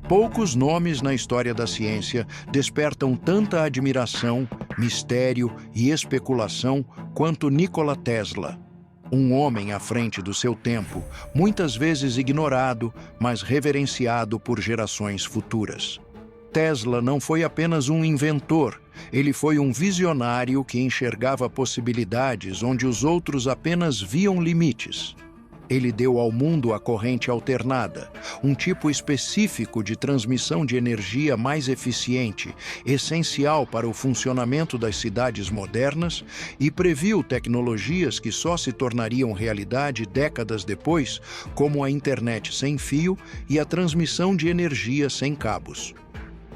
Poucos nomes na história da ciência despertam tanta admiração, mistério e especulação quanto Nikola Tesla. Um homem à frente do seu tempo, muitas vezes ignorado, mas reverenciado por gerações futuras. Tesla não foi apenas um inventor, ele foi um visionário que enxergava possibilidades onde os outros apenas viam limites. Ele deu ao mundo a corrente alternada, um tipo específico de transmissão de energia mais eficiente, essencial para o funcionamento das cidades modernas, e previu tecnologias que só se tornariam realidade décadas depois, como a internet sem fio e a transmissão de energia sem cabos.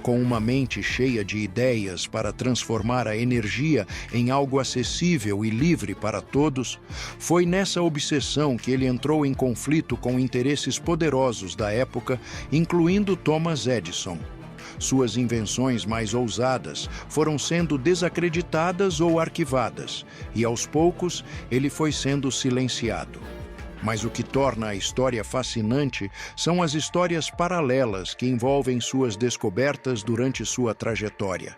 Com uma mente cheia de ideias para transformar a energia em algo acessível e livre para todos, foi nessa obsessão que ele entrou em conflito com interesses poderosos da época, incluindo Thomas Edison. Suas invenções mais ousadas foram sendo desacreditadas ou arquivadas, e aos poucos ele foi sendo silenciado. Mas o que torna a história fascinante são as histórias paralelas que envolvem suas descobertas durante sua trajetória.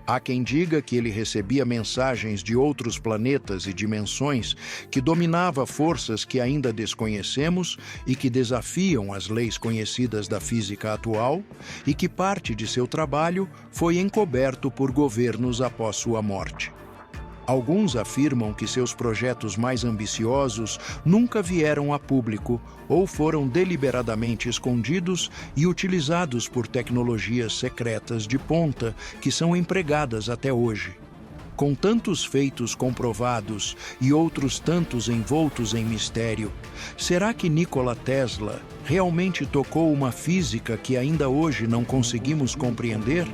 Há quem diga que ele recebia mensagens de outros planetas e dimensões, que dominava forças que ainda desconhecemos e que desafiam as leis conhecidas da física atual, e que parte de seu trabalho foi encoberto por governos após sua morte. Alguns afirmam que seus projetos mais ambiciosos nunca vieram a público ou foram deliberadamente escondidos e utilizados por tecnologias secretas de ponta que são empregadas até hoje. Com tantos feitos comprovados e outros tantos envoltos em mistério, será que Nikola Tesla realmente tocou uma física que ainda hoje não conseguimos compreender?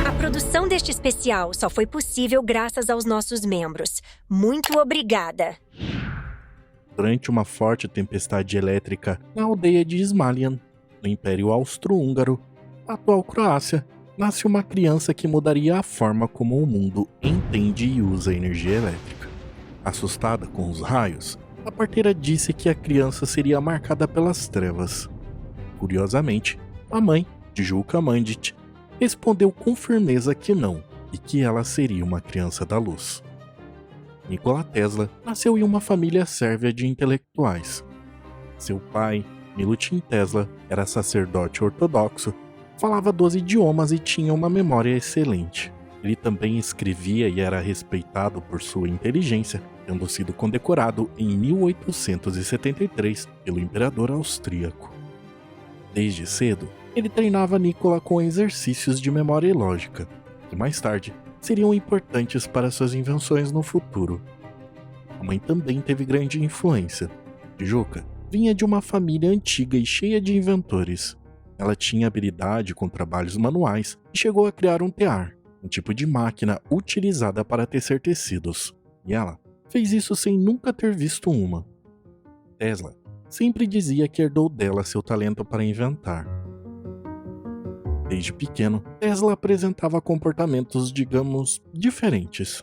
A produção deste especial só foi possível graças aos nossos membros. Muito obrigada! Durante uma forte tempestade elétrica na aldeia de Ismalian, no Império Austro-Húngaro, atual Croácia, nasce uma criança que mudaria a forma como o mundo entende e usa a energia elétrica. Assustada com os raios, a parteira disse que a criança seria marcada pelas trevas. Curiosamente, a mãe, Julka Mandit, respondeu com firmeza que não, e que ela seria uma criança da luz. Nikola Tesla nasceu em uma família sérvia de intelectuais. Seu pai, Milutin Tesla, era sacerdote ortodoxo, falava 12 idiomas e tinha uma memória excelente. Ele também escrevia e era respeitado por sua inteligência, tendo sido condecorado em 1873 pelo imperador austríaco. Desde cedo, ele treinava Nikola com exercícios de memória e lógica, que mais tarde seriam importantes para suas invenções no futuro. A mãe também teve grande influência. Julka vinha de uma família antiga e cheia de inventores. Ela tinha habilidade com trabalhos manuais e chegou a criar um tear, um tipo de máquina utilizada para tecer tecidos, e ela fez isso sem nunca ter visto uma. Tesla sempre dizia que herdou dela seu talento para inventar. Desde pequeno, Tesla apresentava comportamentos, digamos, diferentes.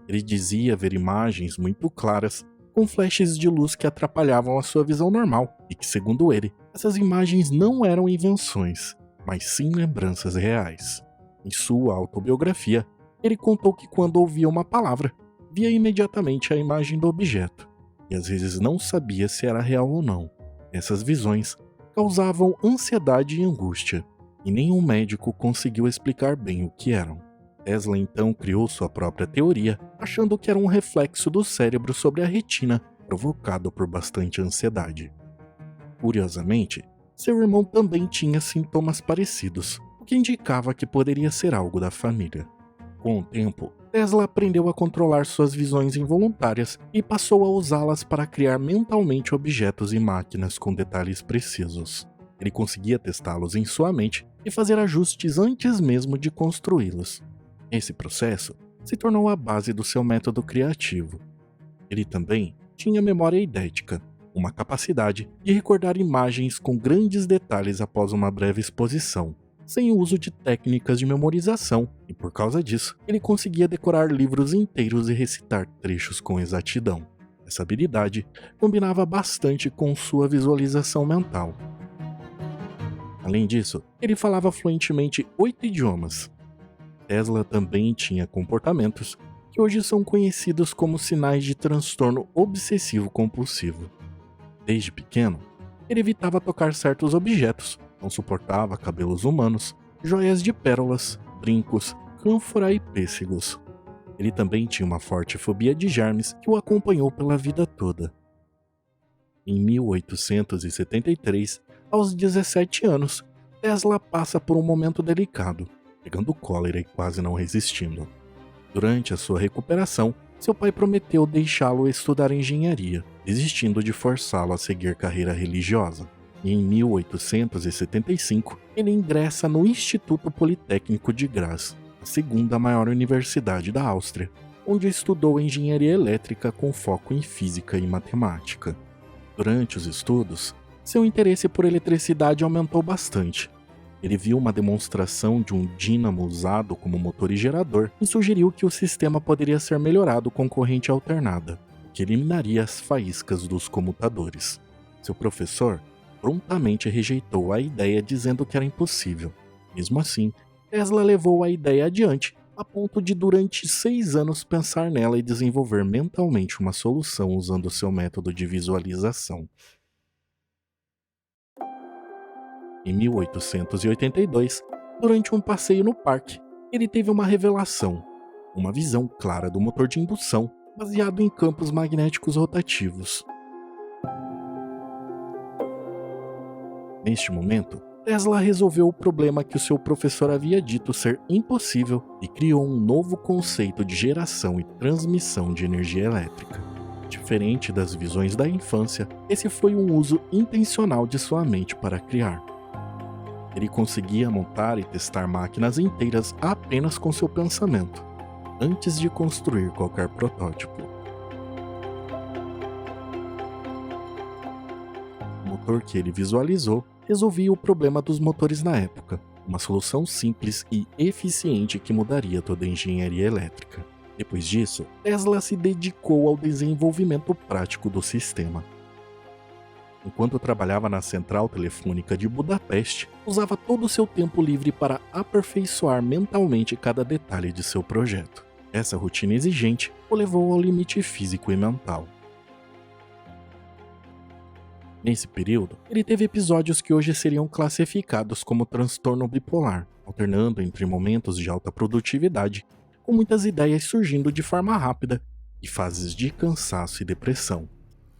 Ele dizia ver imagens muito claras, com flashes de luz que atrapalhavam a sua visão normal, e que, segundo ele, essas imagens não eram invenções, mas sim lembranças reais. Em sua autobiografia, ele contou que quando ouvia uma palavra, via imediatamente a imagem do objeto, e às vezes não sabia se era real ou não. Essas visões causavam ansiedade e angústia, e nenhum médico conseguiu explicar bem o que eram. Tesla então criou sua própria teoria, achando que era um reflexo do cérebro sobre a retina, provocado por bastante ansiedade. Curiosamente, seu irmão também tinha sintomas parecidos, o que indicava que poderia ser algo da família. Com o tempo, Tesla aprendeu a controlar suas visões involuntárias e passou a usá-las para criar mentalmente objetos e máquinas com detalhes precisos. Ele conseguia testá-los em sua mente e fazer ajustes antes mesmo de construí-los. Esse processo se tornou a base do seu método criativo. Ele também tinha memória eidética, uma capacidade de recordar imagens com grandes detalhes após uma breve exposição, sem o uso de técnicas de memorização, e por causa disso, ele conseguia decorar livros inteiros e recitar trechos com exatidão. Essa habilidade combinava bastante com sua visualização mental. Além disso, ele falava fluentemente 8 idiomas. Tesla também tinha comportamentos que hoje são conhecidos como sinais de transtorno obsessivo-compulsivo. Desde pequeno, ele evitava tocar certos objetos, não suportava cabelos humanos, joias de pérolas, brincos, cânfora e pêssegos. Ele também tinha uma forte fobia de germes que o acompanhou pela vida toda. Em 1873, aos 17 anos, Tesla passa por um momento delicado, pegando cólera e quase não resistindo. Durante a sua recuperação, seu pai prometeu deixá-lo estudar engenharia, desistindo de forçá-lo a seguir carreira religiosa. E em 1875, ele ingressa no Instituto Politécnico de Graz, a segunda maior universidade da Áustria, onde estudou engenharia elétrica com foco em física e matemática. Durante os estudos, seu interesse por eletricidade aumentou bastante. Ele viu uma demonstração de um dínamo usado como motor e gerador e sugeriu que o sistema poderia ser melhorado com corrente alternada, o que eliminaria as faíscas dos comutadores. Seu professor prontamente rejeitou a ideia, dizendo que era impossível. Mesmo assim, Tesla levou a ideia adiante, a ponto de durante 6 anos pensar nela e desenvolver mentalmente uma solução usando seu método de visualização. Em 1882, durante um passeio no parque, ele teve uma revelação, uma visão clara do motor de indução baseado em campos magnéticos rotativos. Neste momento, Tesla resolveu o problema que o seu professor havia dito ser impossível e criou um novo conceito de geração e transmissão de energia elétrica. Diferente das visões da infância, esse foi um uso intencional de sua mente para criar. Ele conseguia montar e testar máquinas inteiras apenas com seu pensamento, antes de construir qualquer protótipo. O motor que ele visualizou resolvia o problema dos motores na época, uma solução simples e eficiente que mudaria toda a engenharia elétrica. Depois disso, Tesla se dedicou ao desenvolvimento prático do sistema. Enquanto trabalhava na central telefônica de Budapeste, usava todo o seu tempo livre para aperfeiçoar mentalmente cada detalhe de seu projeto. Essa rotina exigente o levou ao limite físico e mental. Nesse período, ele teve episódios que hoje seriam classificados como transtorno bipolar, alternando entre momentos de alta produtividade, com muitas ideias surgindo de forma rápida, e fases de cansaço e depressão.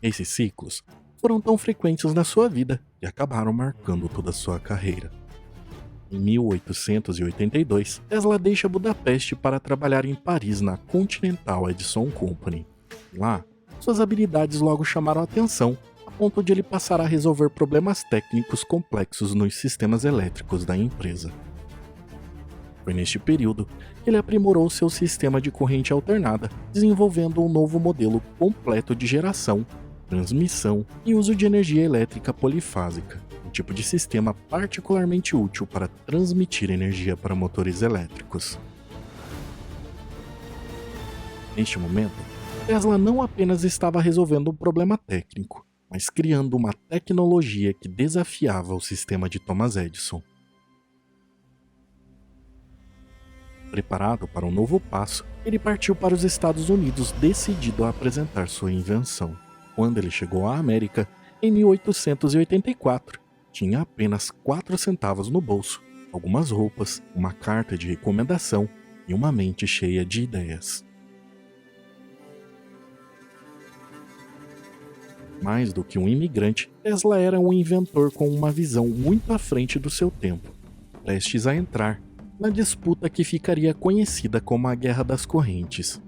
Esses ciclos foram tão frequentes na sua vida que acabaram marcando toda a sua carreira. Em 1882, Tesla deixa Budapeste para trabalhar em Paris na Continental Edison Company. Lá, suas habilidades logo chamaram a atenção, a ponto de ele passar a resolver problemas técnicos complexos nos sistemas elétricos da empresa. Foi neste período que ele aprimorou seu sistema de corrente alternada, desenvolvendo um novo modelo completo de geração, transmissão e uso de energia elétrica polifásica, um tipo de sistema particularmente útil para transmitir energia para motores elétricos. Neste momento, Tesla não apenas estava resolvendo um problema técnico, mas criando uma tecnologia que desafiava o sistema de Thomas Edison. Preparado para um novo passo, ele partiu para os Estados Unidos decidido a apresentar sua invenção. Quando ele chegou à América, em 1884, tinha apenas 4 centavos no bolso, algumas roupas, uma carta de recomendação e uma mente cheia de ideias. Mais do que um imigrante, Tesla era um inventor com uma visão muito à frente do seu tempo, prestes a entrar na disputa que ficaria conhecida como a Guerra das Correntes.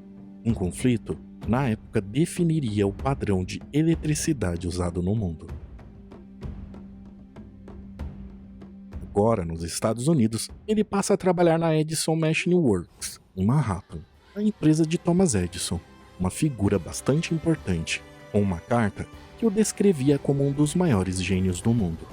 Um conflito, na época, definiria o padrão de eletricidade usado no mundo. Agora, nos Estados Unidos, ele passa a trabalhar na Edison Machine Works, em Manhattan, a empresa de Thomas Edison, uma figura bastante importante. com uma carta que o descrevia como um dos maiores gênios do mundo.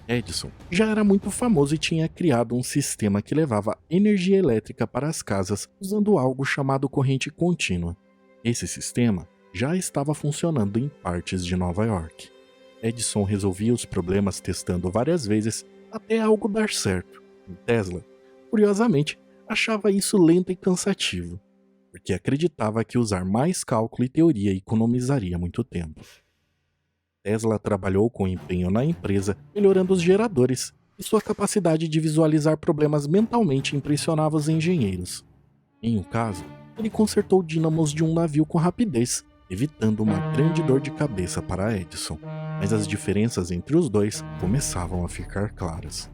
Edison já era muito famoso e tinha criado um sistema que levava energia elétrica para as casas usando algo chamado corrente contínua. Esse sistema já estava funcionando em partes de Nova York. Edison resolvia os problemas testando várias vezes até algo dar certo. E Tesla, curiosamente, achava isso lento e cansativo, porque acreditava que usar mais cálculo e teoria economizaria muito tempo. Tesla trabalhou com empenho na empresa, melhorando os geradores, e sua capacidade de visualizar problemas mentalmente impressionava os engenheiros. Em um caso, ele consertou dínamos de um navio com rapidez, evitando uma grande dor de cabeça para Edison, mas as diferenças entre os dois começavam a ficar claras.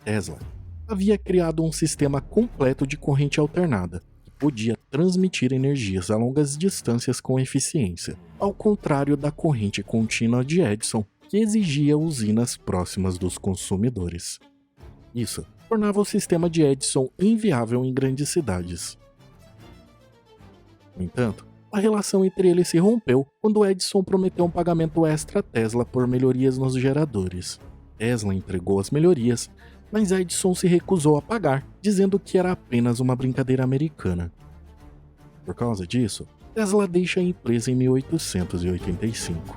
Tesla havia criado um sistema completo de corrente alternada, que podia transmitir energias a longas distâncias com eficiência, ao contrário da corrente contínua de Edison, que exigia usinas próximas dos consumidores. Isso tornava o sistema de Edison inviável em grandes cidades. No entanto, a relação entre eles se rompeu quando Edison prometeu um pagamento extra a Tesla por melhorias nos geradores. Tesla entregou as melhorias, mas Edison se recusou a pagar, dizendo que era apenas uma brincadeira americana. Por causa disso, Tesla deixa a empresa em 1885.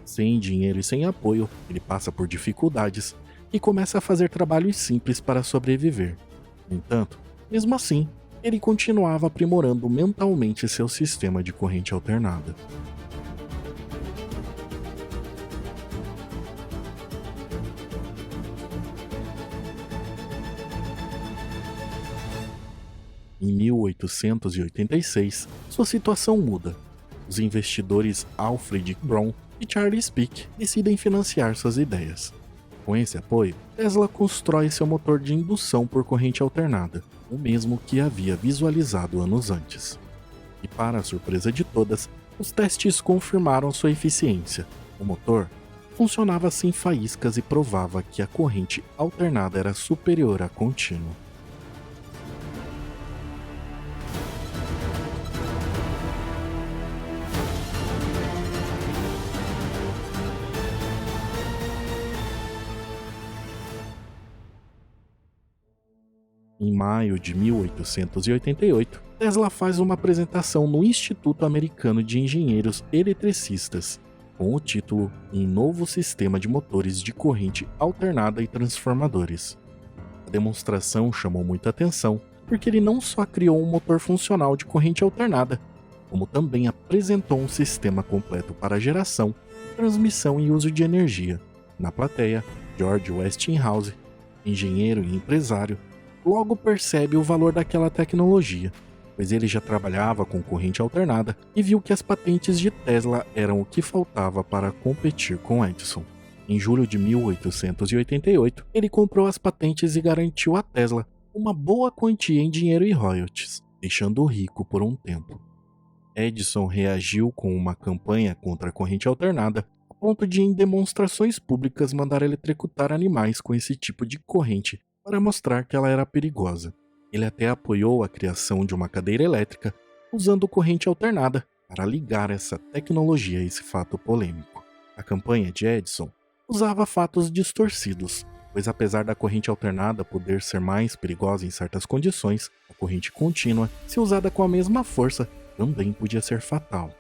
Sem dinheiro e sem apoio, ele passa por dificuldades e começa a fazer trabalhos simples para sobreviver. No entanto, mesmo assim, ele continuava aprimorando mentalmente seu sistema de corrente alternada. Em 1886, sua situação muda. Os investidores Alfred Braun e Charles Pick decidem financiar suas ideias. Com esse apoio, Tesla constrói seu motor de indução por corrente alternada, o mesmo que havia visualizado anos antes. E para a surpresa de todas, os testes confirmaram sua eficiência. O motor funcionava sem faíscas e provava que a corrente alternada era superior à contínua. Em maio de 1888, Tesla faz uma apresentação no Instituto Americano de Engenheiros Eletricistas, com o título Um Novo Sistema de Motores de Corrente Alternada e Transformadores. A demonstração chamou muita atenção, porque ele não só criou um motor funcional de corrente alternada, como também apresentou um sistema completo para geração, transmissão e uso de energia. Na plateia, George Westinghouse, engenheiro e empresário, logo percebe o valor daquela tecnologia, pois ele já trabalhava com corrente alternada e viu que as patentes de Tesla eram o que faltava para competir com Edison. Em julho de 1888, ele comprou as patentes e garantiu a Tesla uma boa quantia em dinheiro e royalties, deixando-o rico por um tempo. Edison reagiu com uma campanha contra a corrente alternada, a ponto de, em demonstrações públicas, mandar eletrocutar animais com esse tipo de corrente para mostrar que ela era perigosa. Ele até apoiou a criação de uma cadeira elétrica usando corrente alternada para ligar essa tecnologia a esse fato polêmico. A campanha de Edison usava fatos distorcidos, pois apesar da corrente alternada poder ser mais perigosa em certas condições, a corrente contínua, se usada com a mesma força, também podia ser fatal.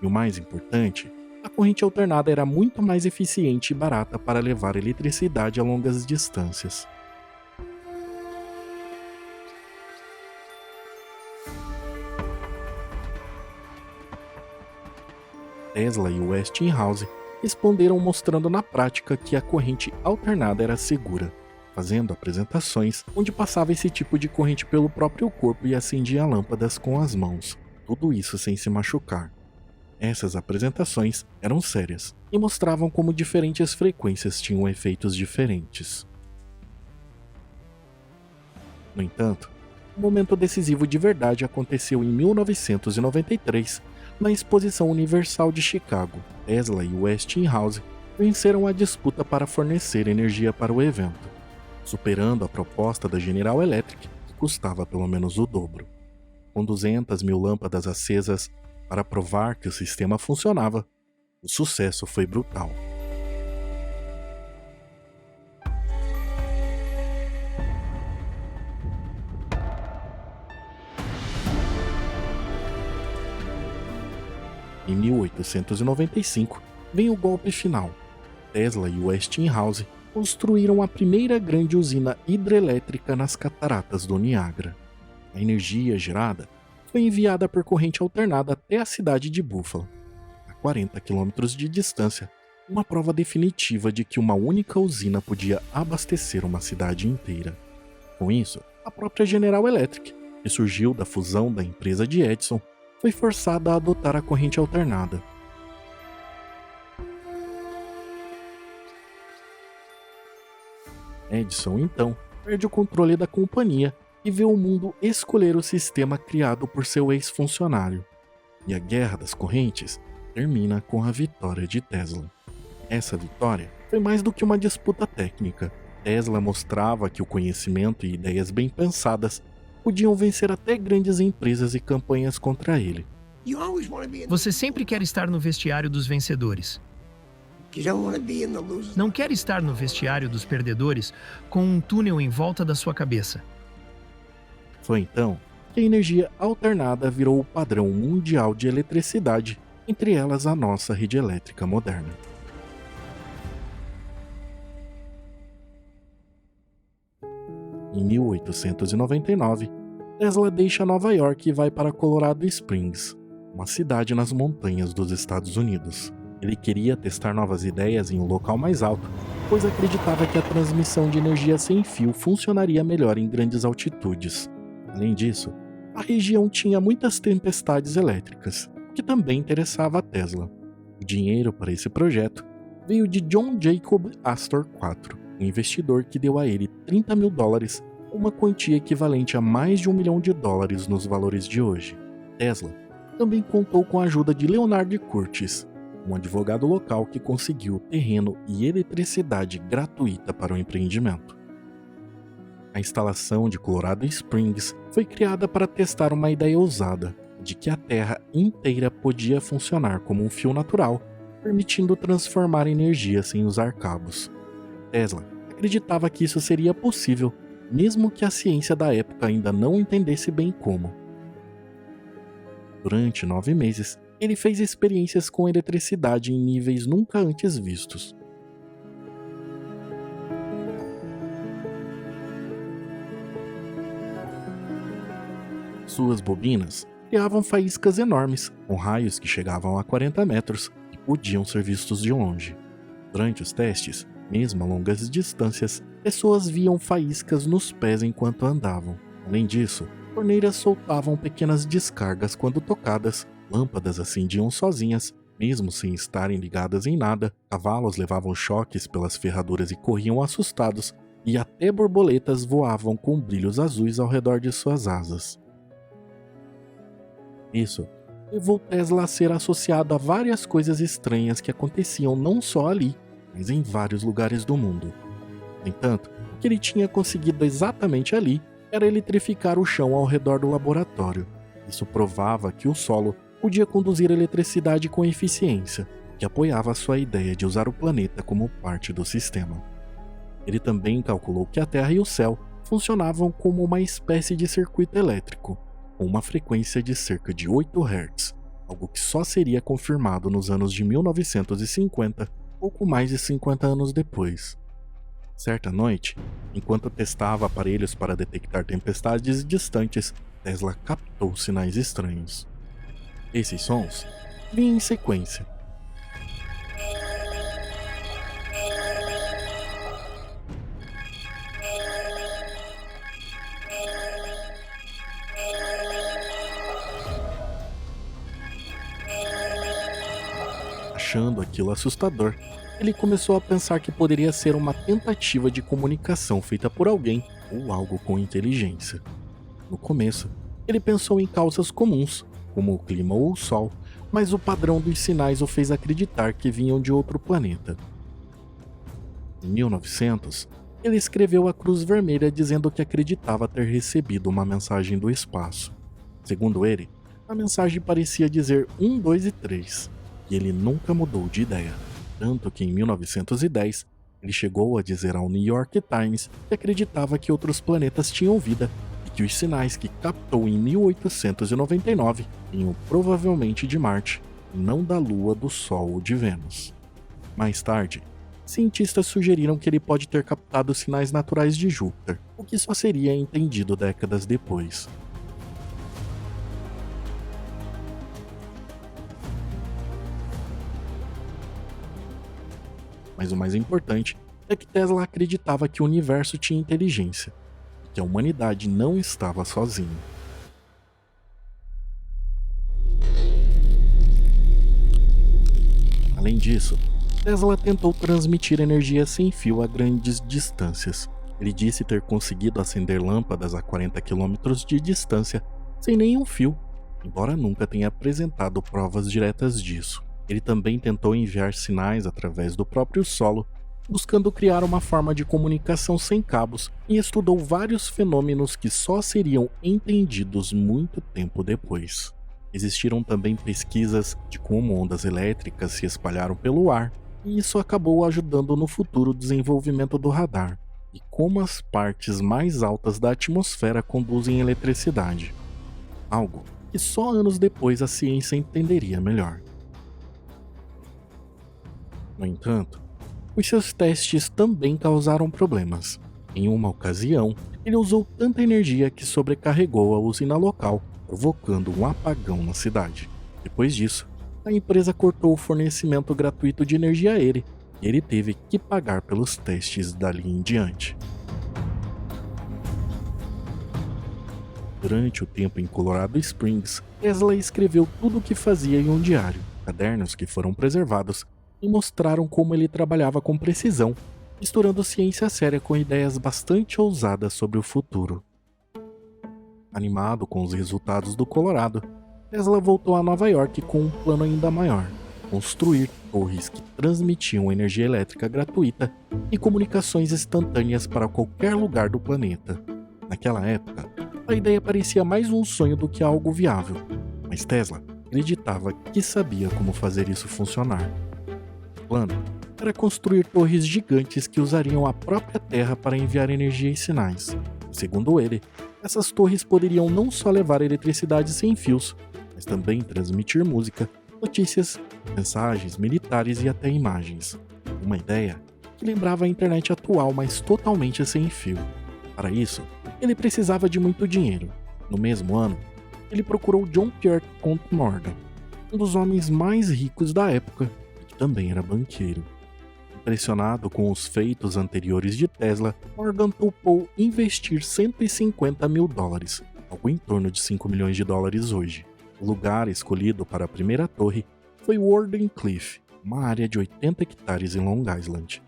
E o mais importante, a corrente alternada era muito mais eficiente e barata para levar eletricidade a longas distâncias. Tesla e Westinghouse responderam mostrando na prática que a corrente alternada era segura, fazendo apresentações onde passava esse tipo de corrente pelo próprio corpo e acendia lâmpadas com as mãos, tudo isso sem se machucar. Essas apresentações eram sérias e mostravam como diferentes frequências tinham efeitos diferentes. No entanto, o momento decisivo de verdade aconteceu em 1993, na Exposição Universal de Chicago. Tesla e Westinghouse venceram a disputa para fornecer energia para o evento, superando a proposta da General Electric, que custava pelo menos o dobro. com 200 mil lâmpadas acesas para provar que o sistema funcionava. O sucesso foi brutal. Em 1895, vem o golpe final. Tesla e Westinghouse construíram a primeira grande usina hidrelétrica nas cataratas do Niágara. A energia gerada foi enviada por corrente alternada até a cidade de Buffalo, a 40 quilômetros de distância, uma prova definitiva de que uma única usina podia abastecer uma cidade inteira. Com isso, a própria General Electric, que surgiu da fusão da empresa de Edison, foi forçada a adotar a corrente alternada. Edison, então, perde o controle da companhia e vê o mundo escolher o sistema criado por seu ex-funcionário. E a Guerra das Correntes termina com a vitória de Tesla. Essa vitória foi mais do que uma disputa técnica. Tesla mostrava que o conhecimento e ideias bem pensadas podiam vencer até grandes empresas e campanhas contra ele. Você sempre quer estar no vestiário dos vencedores. Não quer estar no vestiário dos perdedores com um túnel em volta da sua cabeça. Foi então que a energia alternada virou o padrão mundial de eletricidade, entre elas a nossa rede elétrica moderna. Em 1899, Tesla deixa Nova York e vai para Colorado Springs, uma cidade nas montanhas dos Estados Unidos. Ele queria testar novas ideias em um local mais alto, pois acreditava que a transmissão de energia sem fio funcionaria melhor em grandes altitudes. Além disso, a região tinha muitas tempestades elétricas, o que também interessava a Tesla. O dinheiro para esse projeto veio de John Jacob Astor IV, um investidor que deu a ele $30 mil, uma quantia equivalente a mais de $1 milhão nos valores de hoje. Tesla também contou com a ajuda de Leonard Curtis, um advogado local que conseguiu terreno e eletricidade gratuita para o empreendimento. A instalação de Colorado Springs foi criada para testar uma ideia ousada de que a Terra inteira podia funcionar como um fio natural, permitindo transformar energia sem usar cabos. Tesla acreditava que isso seria possível, mesmo que a ciência da época ainda não entendesse bem como. Durante 9 meses, ele fez experiências com eletricidade em níveis nunca antes vistos. Suas bobinas criavam faíscas enormes, com raios que chegavam a 40 metros e podiam ser vistos de longe. Durante os testes, mesmo a longas distâncias, pessoas viam faíscas nos pés enquanto andavam. Além disso, torneiras soltavam pequenas descargas quando tocadas, lâmpadas acendiam sozinhas, mesmo sem estarem ligadas em nada, cavalos levavam choques pelas ferraduras e corriam assustados, e até borboletas voavam com brilhos azuis ao redor de suas asas. Isso levou Tesla a ser associado a várias coisas estranhas que aconteciam não só ali, mas em vários lugares do mundo. No entanto, o que ele tinha conseguido exatamente ali era eletrificar o chão ao redor do laboratório. Isso provava que o solo podia conduzir eletricidade com eficiência, que apoiava sua ideia de usar o planeta como parte do sistema. Ele também calculou que a Terra e o céu funcionavam como uma espécie de circuito elétrico, com uma frequência de cerca de 8 Hz, algo que só seria confirmado nos anos de 1950, pouco mais de 50 anos depois. Certa noite, enquanto testava aparelhos para detectar tempestades distantes, Tesla captou sinais estranhos. Esses sons vinham em sequência. Achando aquilo assustador, ele começou a pensar que poderia ser uma tentativa de comunicação feita por alguém ou algo com inteligência. No começo, ele pensou em causas comuns, como o clima ou o sol, mas o padrão dos sinais o fez acreditar que vinham de outro planeta. Em 1900, ele escreveu à Cruz Vermelha dizendo que acreditava ter recebido uma mensagem do espaço. Segundo ele, a mensagem parecia dizer 1, 2 e 3, e ele nunca mudou de ideia. Tanto que em 1910, ele chegou a dizer ao New York Times que acreditava que outros planetas tinham vida e que os sinais que captou em 1899 vinham provavelmente de Marte, e não da Lua, do Sol ou de Vênus. Mais tarde, cientistas sugeriram que ele pode ter captado sinais naturais de Júpiter, o que só seria entendido décadas depois. Mas o mais importante é que Tesla acreditava que o universo tinha inteligência e que a humanidade não estava sozinha. Além disso, Tesla tentou transmitir energia sem fio a grandes distâncias. Ele disse ter conseguido acender lâmpadas a 40 km de distância sem nenhum fio, embora nunca tenha apresentado provas diretas disso. Ele também tentou enviar sinais através do próprio solo, buscando criar uma forma de comunicação sem cabos, e estudou vários fenômenos que só seriam entendidos muito tempo depois. Existiram também pesquisas de como ondas elétricas se espalharam pelo ar, e isso acabou ajudando no futuro desenvolvimento do radar, e como as partes mais altas da atmosfera conduzem eletricidade. Algo que só anos depois a ciência entenderia melhor. No entanto, os seus testes também causaram problemas. Em uma ocasião, ele usou tanta energia que sobrecarregou a usina local, provocando um apagão na cidade. Depois disso, a empresa cortou o fornecimento gratuito de energia a ele, e ele teve que pagar pelos testes dali em diante. Durante o tempo em Colorado Springs, Tesla escreveu tudo o que fazia em um diário, cadernos que foram preservados e mostraram como ele trabalhava com precisão, misturando ciência séria com ideias bastante ousadas sobre o futuro. Animado com os resultados do Colorado, Tesla voltou a Nova York com um plano ainda maior: construir torres que transmitiam energia elétrica gratuita e comunicações instantâneas para qualquer lugar do planeta. Naquela época, a ideia parecia mais um sonho do que algo viável, mas Tesla acreditava que sabia como fazer isso funcionar. O plano era construir torres gigantes que usariam a própria Terra para enviar energia e sinais. Segundo ele, essas torres poderiam não só levar eletricidade sem fios, mas também transmitir música, notícias, mensagens militares e até imagens. Uma ideia que lembrava a internet atual, mas totalmente sem fio. Para isso, ele precisava de muito dinheiro. No mesmo ano, ele procurou John Pierre Conte Morgan, um dos homens mais ricos da época, e que também era banqueiro. Impressionado com os feitos anteriores de Tesla, Morgan topou investir $150 mil, algo em torno de $5 milhões hoje. O lugar escolhido para a primeira torre foi Warden Cliff, uma área de 80 hectares em Long Island.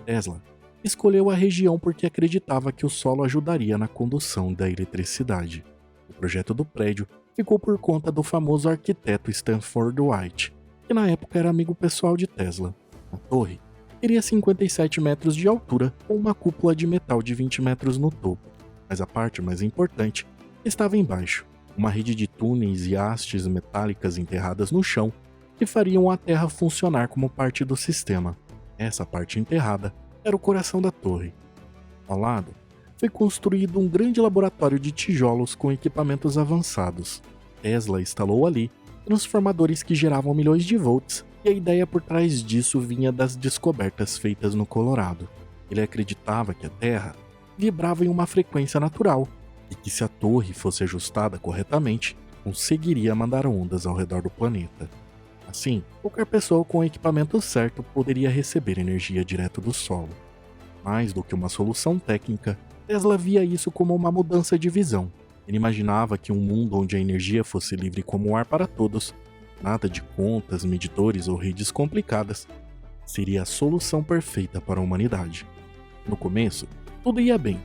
Tesla escolheu a região porque acreditava que o solo ajudaria na condução da eletricidade. O projeto do prédio ficou por conta do famoso arquiteto Stanford White, que na época era amigo pessoal de Tesla. A torre teria 57 metros de altura com uma cúpula de metal de 20 metros no topo, mas a parte mais importante estava embaixo, uma rede de túneis e hastes metálicas enterradas no chão que fariam a Terra funcionar como parte do sistema. Essa parte enterrada era o coração da torre. Ao lado, foi construído um grande laboratório de tijolos com equipamentos avançados. Tesla instalou ali transformadores que geravam milhões de volts, e a ideia por trás disso vinha das descobertas feitas no Colorado. Ele acreditava que a Terra vibrava em uma frequência natural, e que se a torre fosse ajustada corretamente, conseguiria mandar ondas ao redor do planeta. Assim, qualquer pessoa com o equipamento certo poderia receber energia direto do solo. Mais do que uma solução técnica, Tesla via isso como uma mudança de visão. Ele imaginava que um mundo onde a energia fosse livre como o ar para todos, nada de contas, medidores ou redes complicadas, seria a solução perfeita para a humanidade. No começo, tudo ia bem,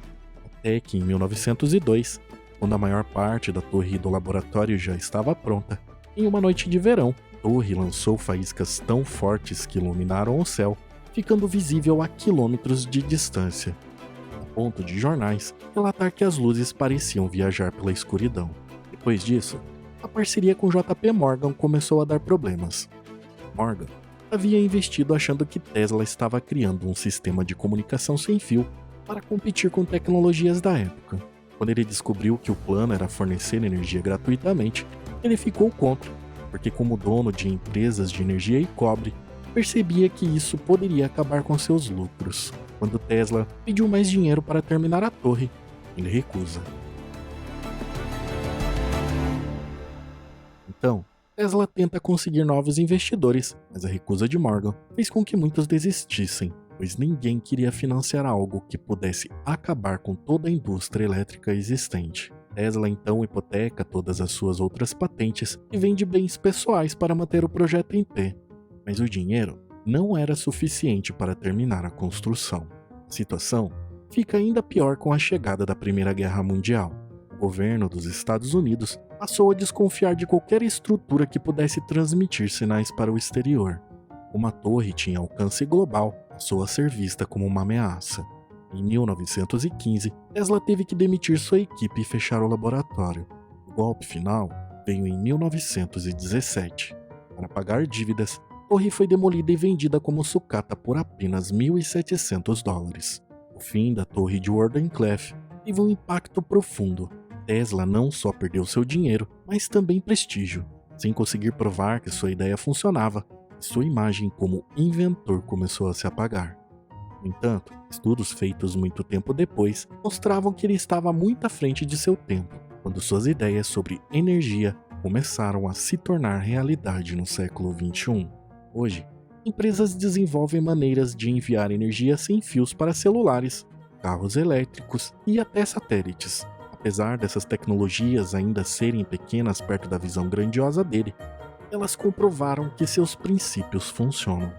até que em 1902, quando a maior parte da torre do laboratório já estava pronta, em uma noite de verão, a torre lançou faíscas tão fortes que iluminaram o céu, ficando visível a quilômetros de distância, a ponto de jornais relatar que as luzes pareciam viajar pela escuridão. Depois disso, a parceria com JP Morgan começou a dar problemas. Morgan havia investido achando que Tesla estava criando um sistema de comunicação sem fio para competir com tecnologias da época. Quando ele descobriu que o plano era fornecer energia gratuitamente, ele ficou contra, porque como dono de empresas de energia e cobre, percebia que isso poderia acabar com seus lucros. Quando Tesla pediu mais dinheiro para terminar a torre, ele recusa. Então, Tesla tenta conseguir novos investidores, mas a recusa de Morgan fez com que muitos desistissem, pois ninguém queria financiar algo que pudesse acabar com toda a indústria elétrica existente. Tesla então hipoteca todas as suas outras patentes e vende bens pessoais para manter o projeto em pé, mas o dinheiro não era suficiente para terminar a construção. A situação fica ainda pior com a chegada da Primeira Guerra Mundial. O governo dos Estados Unidos passou a desconfiar de qualquer estrutura que pudesse transmitir sinais para o exterior. Uma torre tinha alcance global, passou a ser vista como uma ameaça. Em 1915, Tesla teve que demitir sua equipe e fechar o laboratório. O golpe final veio em 1917. Para pagar dívidas, a torre foi demolida e vendida como sucata por apenas $1.700. O fim da torre de Wardenclyffe teve um impacto profundo. Tesla não só perdeu seu dinheiro, mas também prestígio. Sem conseguir provar que sua ideia funcionava, sua imagem como inventor começou a se apagar. No entanto, estudos feitos muito tempo depois mostravam que ele estava muito à frente de seu tempo, quando suas ideias sobre energia começaram a se tornar realidade no século XXI. Hoje, empresas desenvolvem maneiras de enviar energia sem fios para celulares, carros elétricos e até satélites. Apesar dessas tecnologias ainda serem pequenas perto da visão grandiosa dele, elas comprovaram que seus princípios funcionam.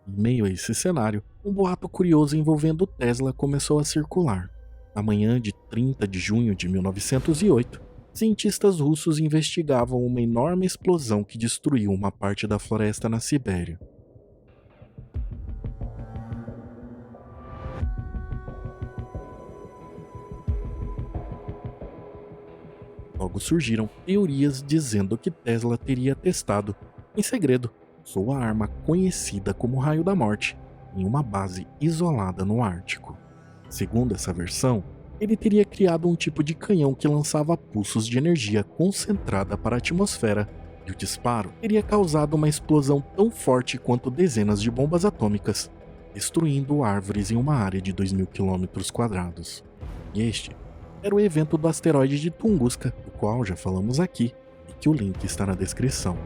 Em meio a esse cenário, um boato curioso envolvendo Tesla começou a circular. Na manhã de 30 de junho de 1908, cientistas russos investigavam uma enorme explosão que destruiu uma parte da floresta na Sibéria. Logo surgiram teorias dizendo que Tesla teria testado, em segredo, sua arma conhecida como Raio da Morte, em uma base isolada no Ártico. Segundo essa versão, ele teria criado um tipo de canhão que lançava pulsos de energia concentrada para a atmosfera, e o disparo teria causado uma explosão tão forte quanto dezenas de bombas atômicas, destruindo árvores em uma área de 2.000 km². E este era o evento do asteroide de Tunguska, do qual já falamos aqui, e que o link está na descrição.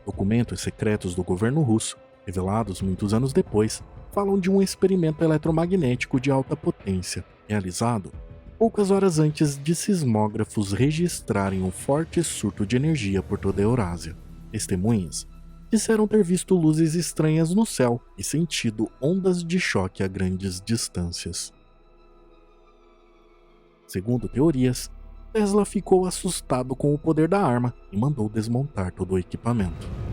Documentos secretos do governo russo, revelados muitos anos depois, falam de um experimento eletromagnético de alta potência, realizado poucas horas antes de sismógrafos registrarem um forte surto de energia por toda a Eurásia. Testemunhas disseram ter visto luzes estranhas no céu e sentido ondas de choque a grandes distâncias. Segundo teorias, Tesla ficou assustado com o poder da arma e mandou desmontar todo o equipamento.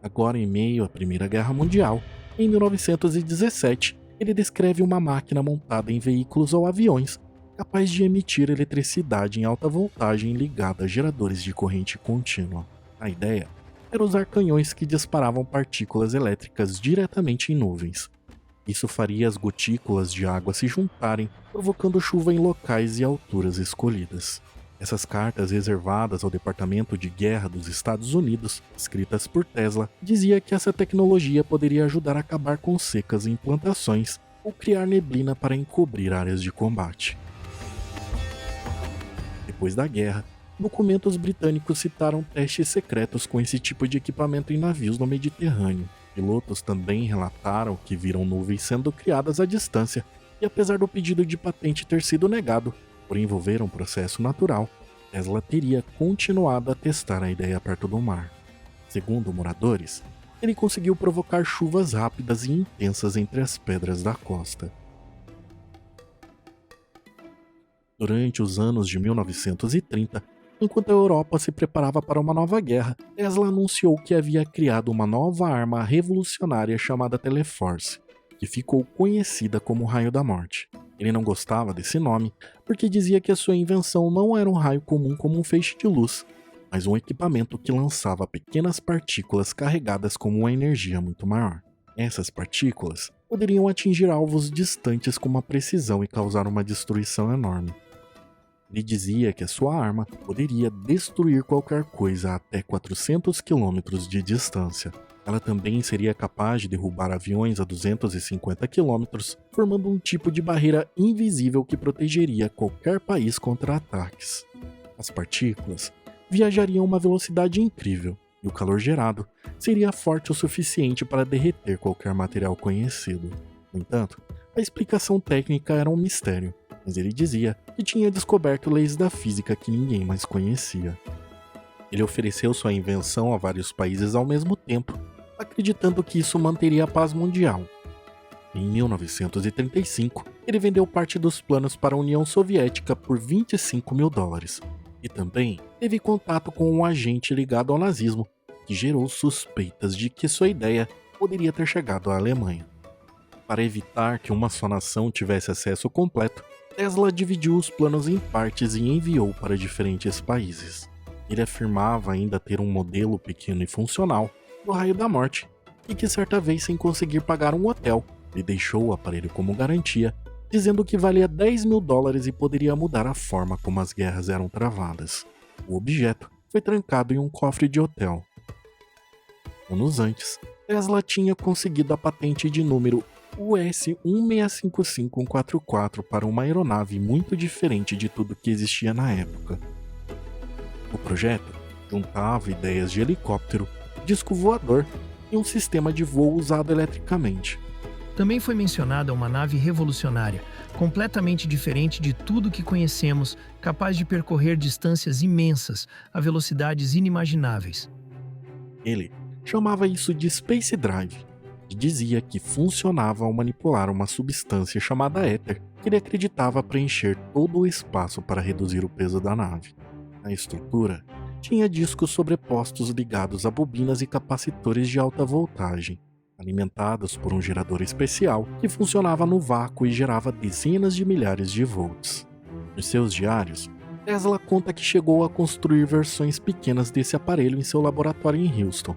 Agora, em meio à Primeira Guerra Mundial, em 1917, ele descreve uma máquina montada em veículos ou aviões capaz de emitir eletricidade em alta voltagem ligada a geradores de corrente contínua. A ideia era usar canhões que disparavam partículas elétricas diretamente em nuvens. Isso faria as gotículas de água se juntarem, provocando chuva em locais e alturas escolhidas. Essas cartas reservadas ao Departamento de Guerra dos Estados Unidos, escritas por Tesla, dizia que essa tecnologia poderia ajudar a acabar com secas em plantações ou criar neblina para encobrir áreas de combate. Depois da guerra, documentos britânicos citaram testes secretos com esse tipo de equipamento em navios no Mediterrâneo. Pilotos também relataram que viram nuvens sendo criadas à distância e, apesar do pedido de patente ter sido negado, por envolver um processo natural, Tesla teria continuado a testar a ideia perto do mar. Segundo moradores, ele conseguiu provocar chuvas rápidas e intensas entre as pedras da costa. Durante os anos de 1930, enquanto a Europa se preparava para uma nova guerra, Tesla anunciou que havia criado uma nova arma revolucionária chamada Teleforce, que ficou conhecida como Raio da Morte. Ele não gostava desse nome porque dizia que a sua invenção não era um raio comum como um feixe de luz, mas um equipamento que lançava pequenas partículas carregadas com uma energia muito maior. Essas partículas poderiam atingir alvos distantes com uma precisão e causar uma destruição enorme. Ele dizia que a sua arma poderia destruir qualquer coisa a até 400 km de distância. Ela também seria capaz de derrubar aviões a 250 km, formando um tipo de barreira invisível que protegeria qualquer país contra ataques. As partículas viajariam a uma velocidade incrível, e o calor gerado seria forte o suficiente para derreter qualquer material conhecido. No entanto, a explicação técnica era um mistério, mas ele dizia que tinha descoberto leis da física que ninguém mais conhecia. Ele ofereceu sua invenção a vários países ao mesmo tempo, acreditando que isso manteria a paz mundial. Em 1935, ele vendeu parte dos planos para a União Soviética por $25 mil. E também teve contato com um agente ligado ao nazismo, que gerou suspeitas de que sua ideia poderia ter chegado à Alemanha. Para evitar que uma só nação tivesse acesso completo, Tesla dividiu os planos em partes e enviou para diferentes países. Ele afirmava ainda ter um modelo pequeno e funcional do Raio da Morte, e que certa vez, sem conseguir pagar um hotel, ele deixou o aparelho como garantia, dizendo que valia $10 mil e poderia mudar a forma como as guerras eram travadas. O objeto foi trancado em um cofre de hotel. Anos antes, Tesla tinha conseguido a patente de número US 1655144 para uma aeronave muito diferente de tudo que existia na época. O projeto juntava ideias de helicóptero, disco voador e um sistema de voo usado eletricamente. Também foi mencionada uma nave revolucionária, completamente diferente de tudo que conhecemos, capaz de percorrer distâncias imensas a velocidades inimagináveis. Ele chamava isso de Space Drive e dizia que funcionava ao manipular uma substância chamada éter que ele acreditava preencher todo o espaço para reduzir o peso da nave. A estrutura tinha discos sobrepostos ligados a bobinas e capacitores de alta voltagem, alimentados por um gerador especial que funcionava no vácuo e gerava dezenas de milhares de volts. Nos seus diários, Tesla conta que chegou a construir versões pequenas desse aparelho em seu laboratório em Houston.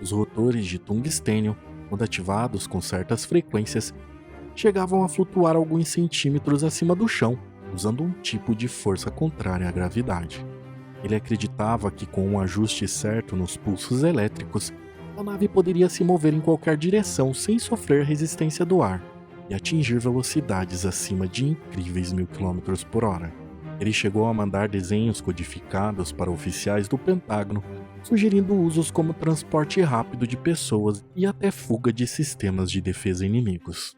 Os rotores de tungstênio, quando ativados com certas frequências, chegavam a flutuar alguns centímetros acima do chão, usando um tipo de força contrária à gravidade. Ele acreditava que com um ajuste certo nos pulsos elétricos, a nave poderia se mover em qualquer direção sem sofrer resistência do ar e atingir velocidades acima de incríveis 1000 km por hora. Ele chegou a mandar desenhos codificados para oficiais do Pentágono, sugerindo usos como transporte rápido de pessoas e até fuga de sistemas de defesa inimigos.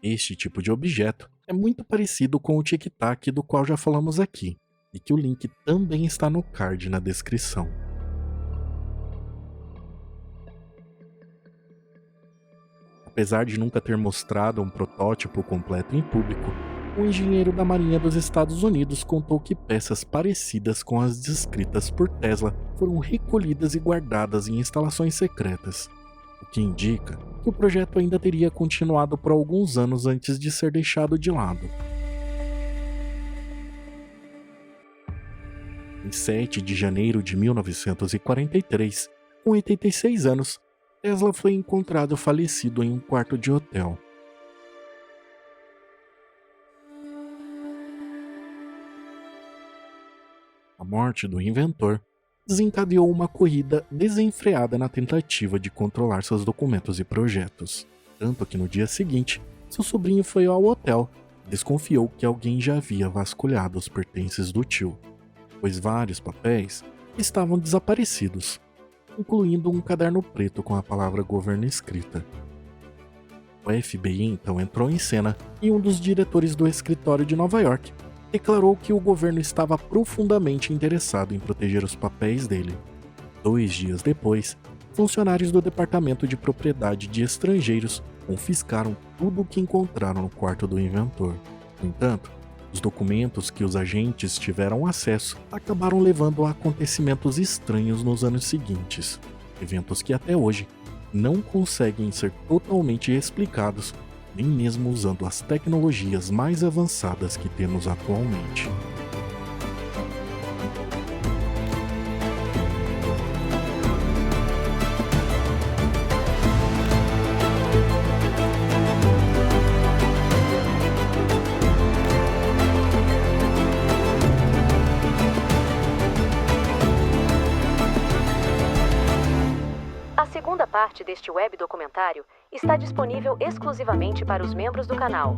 Este tipo de objeto é muito parecido com o Tic Tac do qual já falamos aqui, e que o link também está no card na descrição. Apesar de nunca ter mostrado um protótipo completo em público, um engenheiro da Marinha dos Estados Unidos contou que peças parecidas com as descritas por Tesla foram recolhidas e guardadas em instalações secretas, o que indica que o projeto ainda teria continuado por alguns anos antes de ser deixado de lado. Em 7 de janeiro de 1943, com 86 anos, Tesla foi encontrado falecido em um quarto de hotel. A morte do inventor desencadeou uma corrida desenfreada na tentativa de controlar seus documentos e projetos. Tanto que no dia seguinte, seu sobrinho foi ao hotel e desconfiou que alguém já havia vasculhado os pertences do tio, pois vários papéis estavam desaparecidos, incluindo um caderno preto com a palavra governo escrita. O FBI então entrou em cena e um dos diretores do escritório de Nova York declarou que o governo estava profundamente interessado em proteger os papéis dele. 2 dias depois, funcionários do Departamento de Propriedade de Estrangeiros confiscaram tudo o que encontraram no quarto do inventor. No entanto, os documentos que os agentes tiveram acesso acabaram levando a acontecimentos estranhos nos anos seguintes, eventos que até hoje não conseguem ser totalmente explicados, nem mesmo usando as tecnologias mais avançadas que temos atualmente. A segunda parte deste web documentário está disponível exclusivamente para os membros do canal.